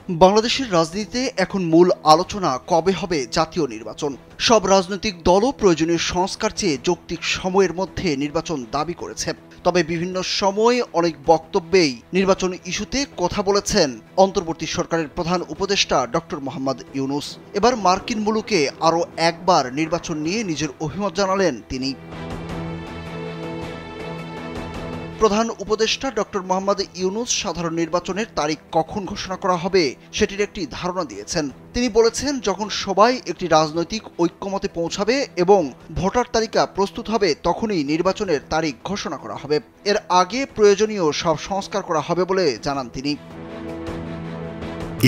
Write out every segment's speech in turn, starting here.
বাংলাদেশের রাজনীতিতে এখন মূল আলোচনা কবে হবে জাতীয় নির্বাচন। সব রাজনৈতিক দলও প্রয়োজনীয় সংস্কার চেয়ে যৌক্তিক সময়ের মধ্যে নির্বাচন দাবি করেছে। তবে বিভিন্ন সময় অনেক বক্তব্যেই নির্বাচন ইস্যুতে কথা বলেছেন অন্তর্বর্তী সরকারের প্রধান উপদেষ্টা ডক্টর মোহাম্মদ ইউনূস। এবার মার্কিন মুলুকে আরও একবার নির্বাচন নিয়ে নিজের অভিমত জানালেন তিনি। প্রধান উপদেষ্টা ডক্টর মোহাম্মদ ইউনূস সাধারণ নির্বাচনের তারিখ কখন ঘোষণা করা হবে সেটির একটি ধারণা দিয়েছেন। তিনি বলেছেন, যখন সবাই একটি রাজনৈতিক ঐক্যমতে পৌঁছাবে এবং ভোটার তালিকা প্রস্তুত হবে তখনই নির্বাচনের তারিখ ঘোষণা করা হবে। এর আগে প্রয়োজনীয় সব সংস্কার করা হবে বলে জানান তিনি।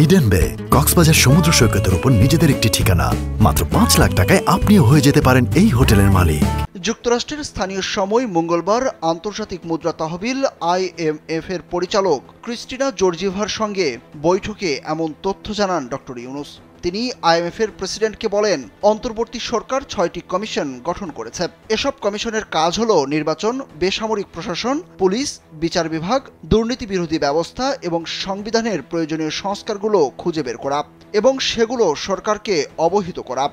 ইডেন বে কক্সবাজার সমুদ্র সৈকতের উপর নিজেদের একটি ঠিকানা। মাত্র ৫ লাখ টাকায় আপনিও হয়ে যেতে পারেন এই হোটেলের মালিক। যুক্তরাষ্ট্রের স্থানীয় সময় মঙ্গলবার আন্তর্জাতিক মুদ্রা তহবিল IMF এর পরিচালক ক্রিস্টিনা জর্জিভার সঙ্গে বৈঠকে এমন তথ্য জানান ডক্টর ইউনূস। তিনি IMF এর প্রেসিডেন্টকে বলেন, অন্তর্বর্তী সরকার ৬টি কমিশন গঠন করেছে। এসব কমিশনের কাজ হলো নির্বাচন, বেসামরিক প্রশাসন, পুলিশ, বিচার বিভাগ, দুর্নীতি বিরোধী ব্যবস্থা এবং সংবিধানের প্রয়োজনীয় সংস্কারগুলো খুঁজে বের করা এবং সেগুলো সরকারকে অবহিত করা।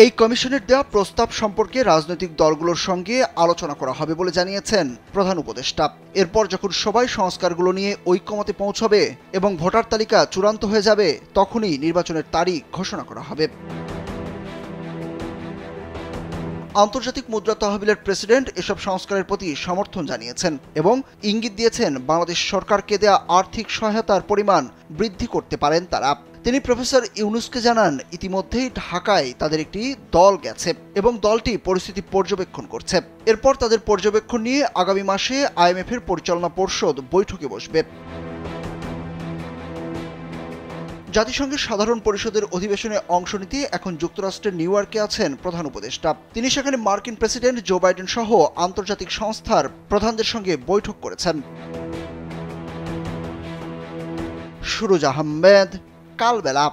এই কমিশনের দেওয়া প্রস্তাব সম্পর্কে রাজনৈতিক দলগুলোর সঙ্গে আলোচনা করা হবে বলে জানিয়েছেন প্রধান উপদেষ্টা। এরপর যখন সবাই সংস্কারগুলো নিয়ে ঐক্যমতে পৌঁছবে এবং ভোটার তালিকা চূড়ান্ত হয়ে যাবে তখনই নির্বাচনের তারিখ ঘোষণা করা হবে। আন্তর্জাতিক মুদ্রা তহবিলের প্রেসিডেন্ট এসব সংস্কারের প্রতি সমর্থন জানিয়েছেন এবং ইঙ্গিত দিয়েছেন বাংলাদেশ সরকারকে দেয়া আর্থিক সহায়তার পরিমাণ বৃদ্ধি করতে পারেন তারা। তিনি প্রফেসর ইউনূসকে জানান, ইতিমধ্যেই ঢাকায় তাদের একটি দল গেছে এবং দলটি পরিস্থিতি পর্যবেক্ষণ করছে। এরপর তাদের পর্যবেক্ষণ নিয়ে আগামী মাসে IMF এর পরিচালনা পর্ষদ বৈঠকে বসবে। জাতিসংঘের সাধারণ পরিষদের অধিবেশনে অংশ নিতে এখন যুক্তরাষ্ট্রের নিউ ইয়র্কে আছেন প্রধান উপদেষ্টা। তিনি সেখানে মার্কিন প্রেসিডেন্ট জো বাইডেন সহ আন্তর্জাতিক সংস্থার প্রধানদের সঙ্গে বৈঠক করেছেন। সুরজ আহমেদ, কালবেলা।